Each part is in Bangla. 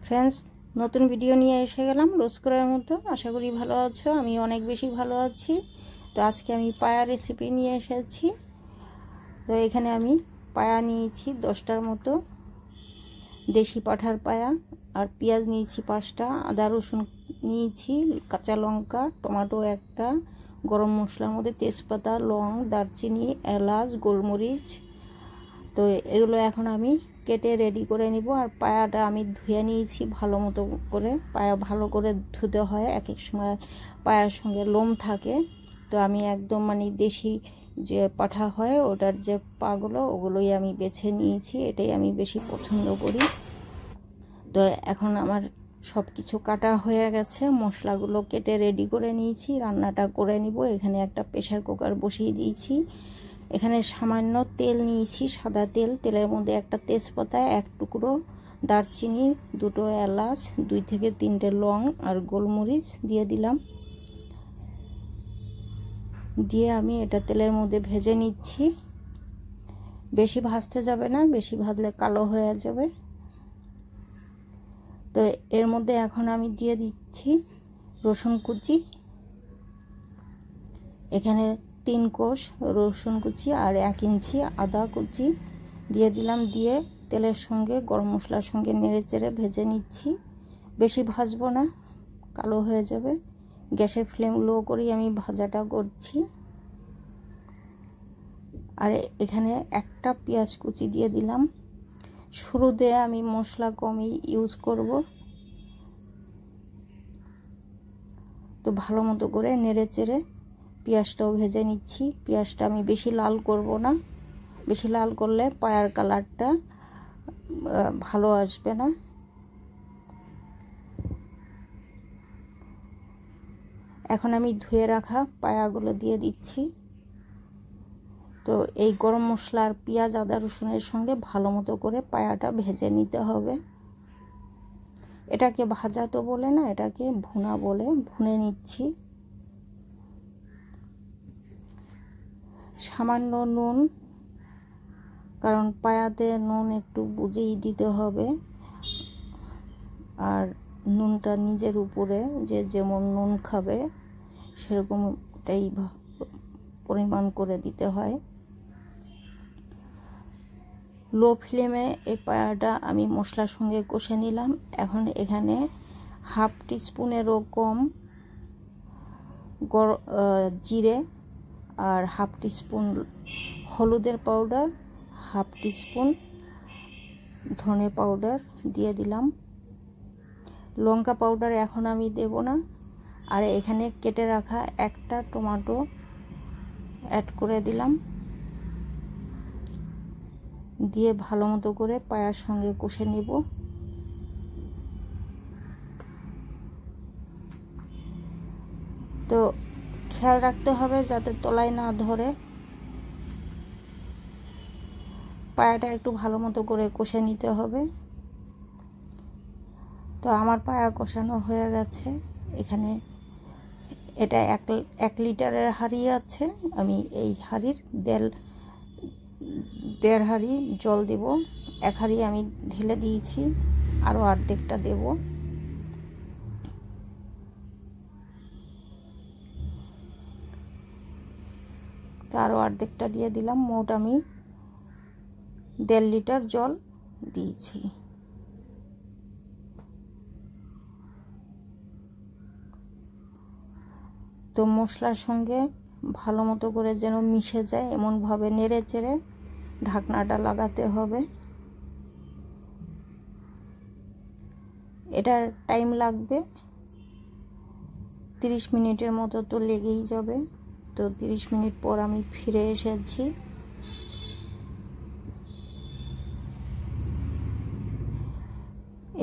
ফ্রেন্ডস, নতুন ভিডিও নিয়ে এসে গেলাম রোজ করার মতো। আশা করি ভালো আছো, আমি অনেক বেশি ভালো আছি। তো আজকে আমি পায়া রেসিপি নিয়ে এসেছি। তো এখানে আমি পায়া নিয়েছি 10টার মতো, দেশি পাঠার পায়া। আর পেঁয়াজ নিয়েছি 5টা, আদা রসুন নিয়েছি, কাঁচা লঙ্কা, টমেটো একটা, গরম মশলার মধ্যে তেজপাতা, লং, দারচিনি, এলাচ, গোলমরিচ। তো এগুলো এখন আমি কেটে রেডি করে নিব। আর পায়াটা আমি ধুয়ে নিয়েছি ভালো মতো করে। পায়া ভালো করে ধুতে হয়, এক এক সময় পায়ার সঙ্গে লোম থাকে। তো আমি একদম দেশি যে পাঠা হয় ওটার যে পাগুলো ওগুলোই আমি বেছে নিয়েছি, এটাই আমি বেশি পছন্দ করি। তো এখন আমার সব কিছু কাটা হয়ে গেছে, মশলাগুলো কেটে রেডি করে নিয়েছি, রান্নাটা করে নিব। এখানে একটা প্রেসার কুকার বসিয়ে দিয়েছি। এখানে সামান্য তেল নিয়েছি, সাদা তেল। তেলের মধ্যে একটা তেজপাতা, এক টুকরো দারচিনি, 2টো এলাচ, 2 থেকে 3টে লং আর গোলমরিচ দিয়ে দিলাম। দিয়ে আমি এটা তেলের মধ্যে ভেজে নিচ্ছি। বেশি ভাজতে যাবে না, বেশি ভাজলে কালো হয়ে যাবে। তো এর মধ্যে এখন আমি দিয়ে দিচ্ছি রসুন কুচি। এখানে 3 কোষ রসুন কুচি আর 1 ইঞ্চি আদা কুচি দিয়ে দিলাম। দিয়ে তেলের সঙ্গে গরম মশলার সঙ্গে নেড়ে চেড়ে ভেজে নিচ্ছি। বেশি ভাজবো না, কালো হয়ে যাবে। গ্যাসের ফ্লেম লো করেই আমি ভাজাটা করছি। আর এখানে একটা পেঁয়াজ কুচি দিয়ে দিলাম। শুরুতে আমি মশলা কমই ইউজ করব। তো ভালো মতো করে নেড়ে চেড়ে পেঁয়াজটাও ভেজে নিচ্ছি। পেঁয়াজটা আমি বেশি লাল করব না, বেশি লাল করলে পায়ার কালারটা ভালো আসবে না। এখন আমি ধুয়ে রাখা পায়াগুলো দিয়ে দিচ্ছি। তো এই গরম মশলা আর পেঁয়াজ আদা রসুনের সঙ্গে ভালো মতো করে পায়াটা ভেজে নিতে হবে। এটাকে ভাজা তো বলে না, এটাকে ভুনা বলে। ভুনে নিচ্ছি। সামান্য নুন, কারণ পায়াতে নুন একটু বুঝেই দিতে হবে। আর নুনটা নিজের উপরে, যে যেমন নুন খাবে সেরকমটাই পরিমাণ করে দিতে হয়। লো ফ্লেমে এই পায়াটা আমি মশলার সঙ্গে কষে নিলাম। এখন এখানে হাফ টিস্পুনেরও কম জিরে আর হাফ টিস্পুন হলুদের পাউডার, হাফ টিস্পুন ধনে পাউডার দিয়ে দিলাম। লঙ্কা পাউডার এখন আমি দেব না। আর এখানে কেটে রাখা একটা টমেটো অ্যাড করে দিলাম। দিয়ে ভালো মতো করে পায়ার সঙ্গে কষে নেব। তো খেয়াল রাখতে হবে যাতে তলায় না ধরে। পায়াটা একটু ভালো মতো করে কষে নিতে হবে। তো আমার পায়া কষানো হয়ে গেছে। এখানে এটা 1 লিটারের হাঁড়ি আছে। আমি এই হাঁড়ির দেড় হাঁড়ি জল দেব। 1 হাঁড়ি আমি ঢেলে দিয়েছি, আরও অর্ধেকটা দেব। তো আরও অর্ধেকটা দিয়ে দিলাম। মোট আমি 1.5 লিটার জল দিয়েছি। তো মশলার সঙ্গে ভালো মতো করে যেন মিশে যায় এমনভাবে নেড়ে চেড়ে ঢাকনাটা লাগাতে হবে। এটার টাইম লাগবে 30 মিনিটের মতো, তো লেগেই যাবে। তো 30 মিনিট পর আমি ফিরে এসেছি।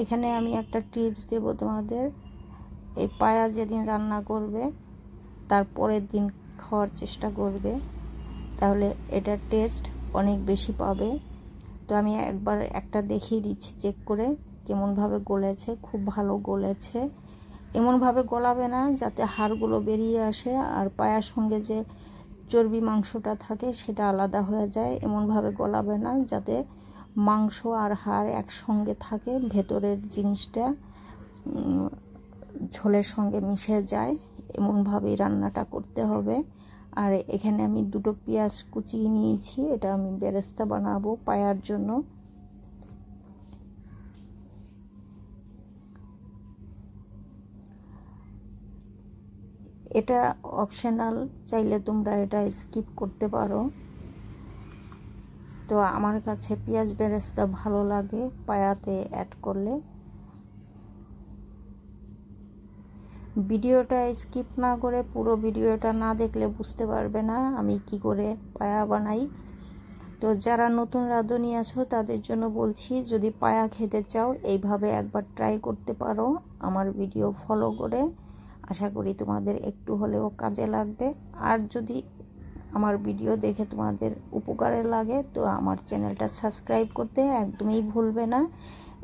এখানে আমি একটা টিপস দেব তোমাদের। এই পায়া যেদিন রান্না করবে তার পরের দিন খাওয়ার চেষ্টা করবে, তাহলে এটার টেস্ট অনেক বেশি পাবে। তো আমি একবার একটা দেখিয়ে দিচ্ছি চেক করে কেমনভাবে গলেছে। খুব ভালো গলেছে। এমনভাবে গলাবে না যাতে হাড়গুলো বেরিয়ে আসে আর পায়ার সঙ্গে যে চর্বি মাংসটা থাকে সেটা আলাদা হয়ে যায়। এমনভাবে গলাবে না যাতে মাংস আর হাড় একসঙ্গে থাকে, ভেতরের জিনিসটা ঝোলের সঙ্গে মিশে যায়, এমনভাবেই রান্নাটা করতে হবে। আর এখানে আমি 2টো পেঁয়াজ কুচিয়ে নিয়েছি, এটা আমি বেরেস্তা বানাবো পায়ার জন্য। এটা অপশনাল, চাইলে তোমরা এটা স্কিপ করতে পারো। তো আমার কাছে পেঁয়াজ বেরেস্তা ভালো লাগে পায়াতে অ্যাড করলে। ভিডিওটা স্কিপ না করে পুরো ভিডিওটা না দেখলে বুঝতে পারবে না আমি কি করে পায়া বানাই। তো যারা নতুন রাঁধুনি আছো তাদের জন্য বলছি, যদি পায়া খেতে চাও এইভাবে একবার ট্রাই করতে পারো আমার ভিডিও ফলো করে। আশা করি তোমাদের একটু হলেও কাজে লাগবে। আর যদি আমার ভিডিও দেখে তোমাদের উপকারে লাগে তো আমার চ্যানেলটা সাবস্ক্রাইব করতে একদমই ভুলবে না।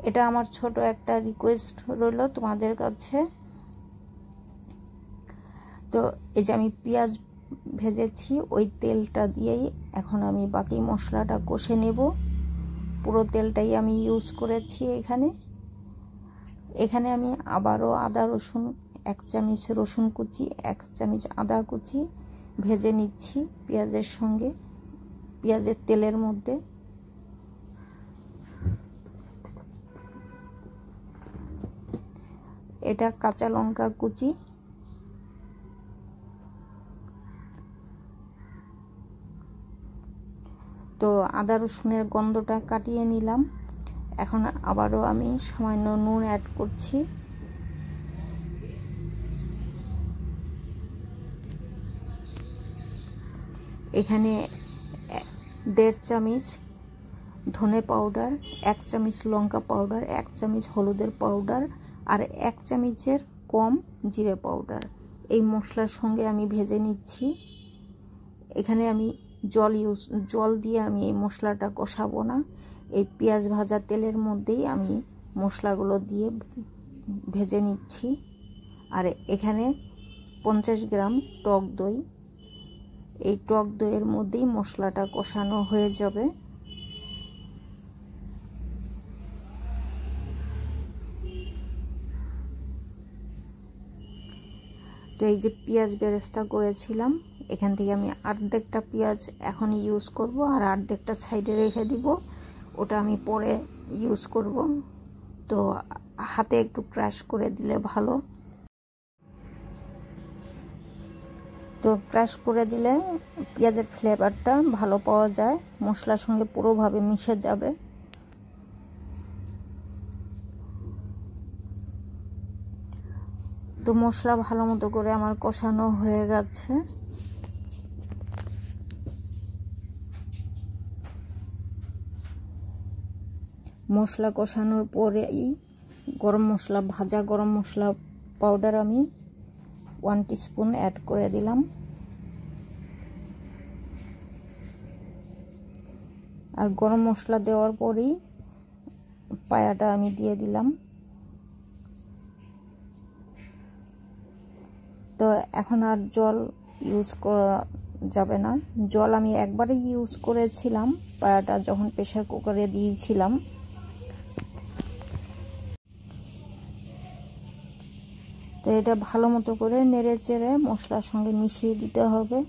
এটা আমার ছোট একটা রিকোয়েস্ট রইল তোমাদের কাছে। তো এই যে আমি পেঁয়াজ ভেজেছি, ওই তেলটা দিয়েই এখন আমি বাকি মশলাটা কষে নেব। পুরো তেলটাই আমি ইউজ করেছি এখানে আমি আবারও আদা রসুন 1 চামচ রসুন কুচি, 1 চামচ আদা কুচি ভেজে নিচ্ছি পেঁয়াজের সঙ্গে, পেঁয়াজের তেলের মধ্যে। এটা কাঁচা লঙ্কা কুচি, তো আদা রসুনের গন্ধটা কাটিয়ে নিলাম। এখন আবারও আমি সামান্য নুন অ্যাড করছি। এখানে 1.5 চামচ ধনে পাউডার, 1 চামচ লঙ্কা পাউডার, 1 চামচ হলুদের পাউডার আর 1 চামচের কম জিরে পাউডার এই মশলার সঙ্গে আমি ভেজে নিচ্ছি। এখানে আমি জল দিয়ে আমি এই মশলাটা কষাবো না, এই পেঁয়াজ ভাজা তেলের মধ্যেই আমি মশলাগুলো দিয়ে ভেজে নিচ্ছি। আর এখানে 50 গ্রাম টক দই, এই টক দইয়ের মধ্যেই মশলাটা কষানো হয়ে যাবে। তো এই যে পেঁয়াজ বেরেস্তা করেছিলাম, এখান থেকে আমি অর্ধেকটা পেঁয়াজ এখন ইউজ করব আর অর্ধেকটা সাইডে রেখে দিব, ওটা আমি পরে ইউজ করব। তো হাতে একটু ক্রাশ করে দিলে ভালো। তো ক্রাশ করে দিলে পেঁয়াজের ফ্লেভারটা ভালো পাওয়া যায়, মশলার সঙ্গে পুরোভাবে মিশে যাবে। তো মশলা ভালো মতো করে আমার কষানো হয়ে গেছে। মশলা কষানোর পরেই গরম মশলা, ভাজা গরম মশলা পাউডার আমি 1 টিস্পুন অ্যাড করে দিলাম। আর গরম মশলা দেওয়ার পরেই পায়াটা আমি দিয়ে দিলাম। তো এখন আর জল ইউজ করা যাবে না, জল আমি একবারই ইউজ করেছিলাম পায়াটা যখন প্রেসার কুকারে দিয়েছিলাম। তো এটা ভালো মতো করে নেড়ে চেড়ে মশলার সঙ্গে মিশিয়ে দিতে হবে।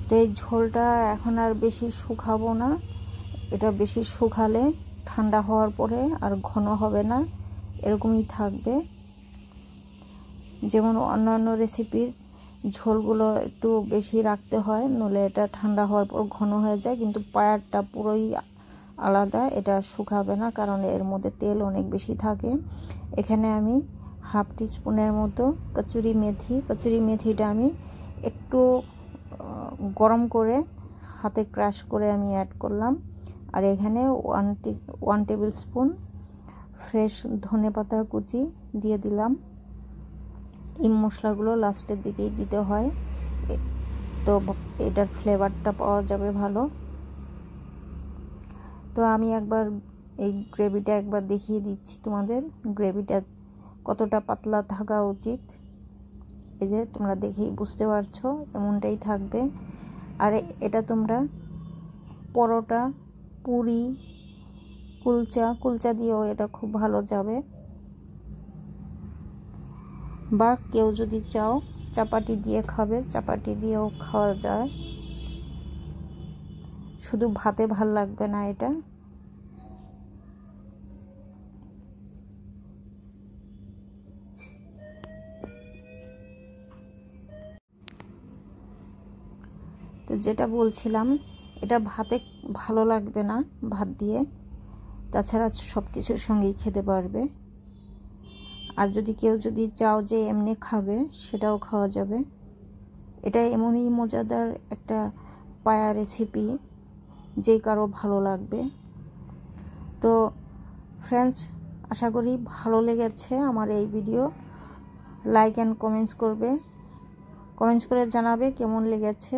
তো এই ঝোলটা এখন আর বেশি শুকাবো না, এটা বেশি শুকালে ঠান্ডা হওয়ার পরে আর ঘন হবে না, এরকমই থাকবে। যেমন অন্যান্য রেসিপির ঝোলগুলো একটু বেশি রাখতে হয়, নইলে এটা ঠান্ডা হওয়ার পর ঘন হয়ে যায়, কিন্তু পায়ারটা পুরোই আলাদা, এটা শুকাবে না কারণ এর মধ্যে তেল অনেক বেশি থাকে। এখানে আমি 1/2 টিস্পুনের মতো কচুরি মেথিটা আমি একটু গরম করে হাতে ক্রাশ করে আমি অ্যাড করলাম। আর এখানে 1 টেবিল স্পুন ফ্রেশ ধনেপাতা কুচি দিয়ে দিলাম। এই মশলাগুলো লাস্টের দিকেই দিতে হয়, তো এটার ফ্লেভারটা পাওয়া যাবে ভালো। তো আমি একবার এই গ্রেভিটা একবার দেখিয়ে দিচ্ছি তোমাদের, গ্রেভিটা কতটা পাতলা থাকা উচিত। এই যে তোমরা দেখেই বুঝতে পারছো এমনটাই থাকবে। আর এটা তোমরা পরোটা, পুরি, কুলচা দিয়েও এটা খুব ভালো যাবে। বা কেউ যদি চাও চাপাটি দিয়ে খাবে, চাপাটি দিয়েও খাওয়া যায়। শুধু ভাতে ভাল লাগবে না এটা। তো যেটা বলছিলাম, এটা ভাতে ভালো লাগবে না ভাত দিয়ে, তাছাড়া সব কিছুর সঙ্গেই খেতে পারবে। আর যদি কেউ যদি চাও যে এমনি খাবে, সেটাও খাওয়া যাবে। এটা এমনই মজাদার একটা পায়া রেসিপি, যে কারো ভালো লাগবে। তো ফ্রেন্ডস, আশা করি ভালো লেগেছে আমার এই ভিডিও। লাইক অ্যান্ড কমেন্টস করবে, কমেন্টস করে জানাবে কেমন লেগেছে।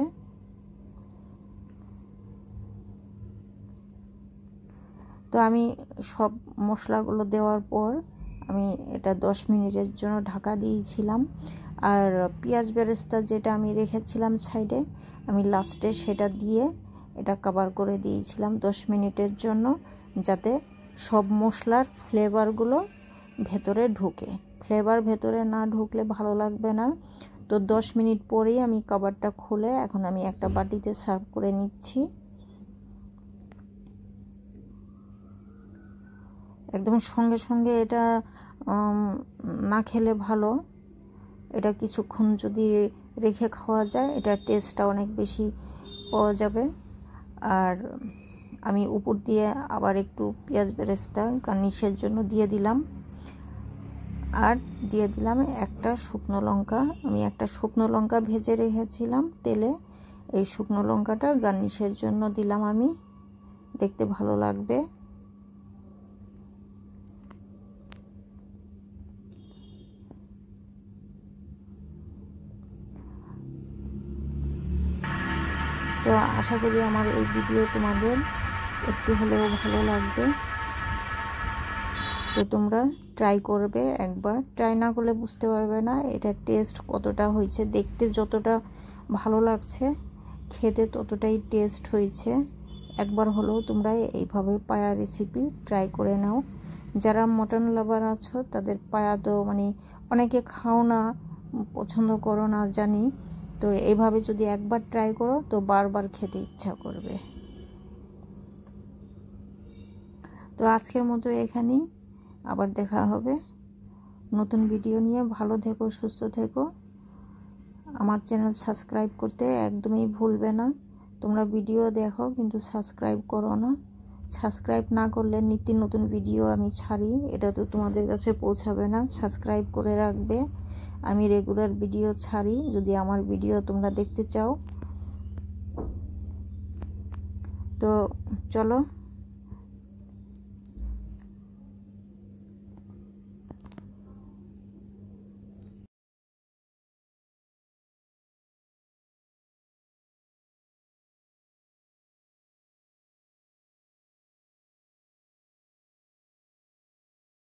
তো আমি সব মশলাগুলো দেওয়ার পর আমি এটা 10 মিনিটের জন্য ঢাকা দিয়েছিলাম। আর পেঁয়াজ বেরেস্তা যেটা আমি রেখেছিলাম সাইডে, আমি লাস্টে সেটা দিয়ে এটা কভার করে দিয়েছিলাম 10 মিনিটের জন্য, যাতে সব মশলার ফ্লেভারগুলো ভেতরে ঢোকে। ফ্লেভার ভেতরে না ঢুকলে ভালো লাগবে না। তো 10 মিনিট পরেই আমি কভারটা খুলে এখন আমি একটা বাটিতে সার্ভ করে নিচ্ছি। একদম সঙ্গে সঙ্গে এটা না খেলে ভালো। এটা কিছুক্ষণ যদি রেখে খাওয়া যায়, এটা টেস্টটা অনেক বেশি পাওয়া যাবে। আর আমি উপর দিয়ে আবার একটু পেঁয়াজ বেরেস্তা গার্নিশের জন্য দিয়ে দিলাম। আর দিয়ে দিলাম একটা শুকনো লঙ্কা। আমি একটা শুকনো লঙ্কা ভেজে রেখেছিলাম তেলে, এই শুকনো লঙ্কাটা গার্নিশের জন্য দিলাম আমি, দেখতে ভালো লাগবে। তো আশা করি আমার এই ভিডিও তোমাদের একটু হলেও ভালো লাগবে। তো তোমরা ট্রাই করবে একবার, ট্রাই না করলে বুঝতে পারবে না এটা টেস্ট কতটা হয়েছে। দেখতে যতটা ভালো লাগছে, খেতে ততটাই টেস্ট হয়েছে। একবার হলেও তোমরা এইভাবে পায়া রেসিপি ট্রাই করে নাও। যারা মটন লাভার আছো তাদের পায়া তো মানে অনেকে খাও না, পছন্দ করো না জানি। তো এইভাবে যদি একবার ট্রাই করো তো বারবার খেতে ইচ্ছা করবে। তো আজকের মতো এখানেই, আবার দেখা হবে নতুন ভিডিও নিয়ে। ভালো থেকো, সুস্থ থেকো। আমার চ্যানেল সাবস্ক্রাইব করতে একদমই ভুলবে না। তোমরা ভিডিও দেখো কিন্তু সাবস্ক্রাইব করো না। সাবস্ক্রাইব না করলে নিত্য নতুন ভিডিও আমি ছাড়ি, এটা তো তোমাদের কাছে পৌঁছাবে না। সাবস্ক্রাইব করে রাখবে, আমি রেগুলার ভিডিও ছাড়ি যদি আমার ভিডিও তোমরা দেখতে চাও। তো চলো।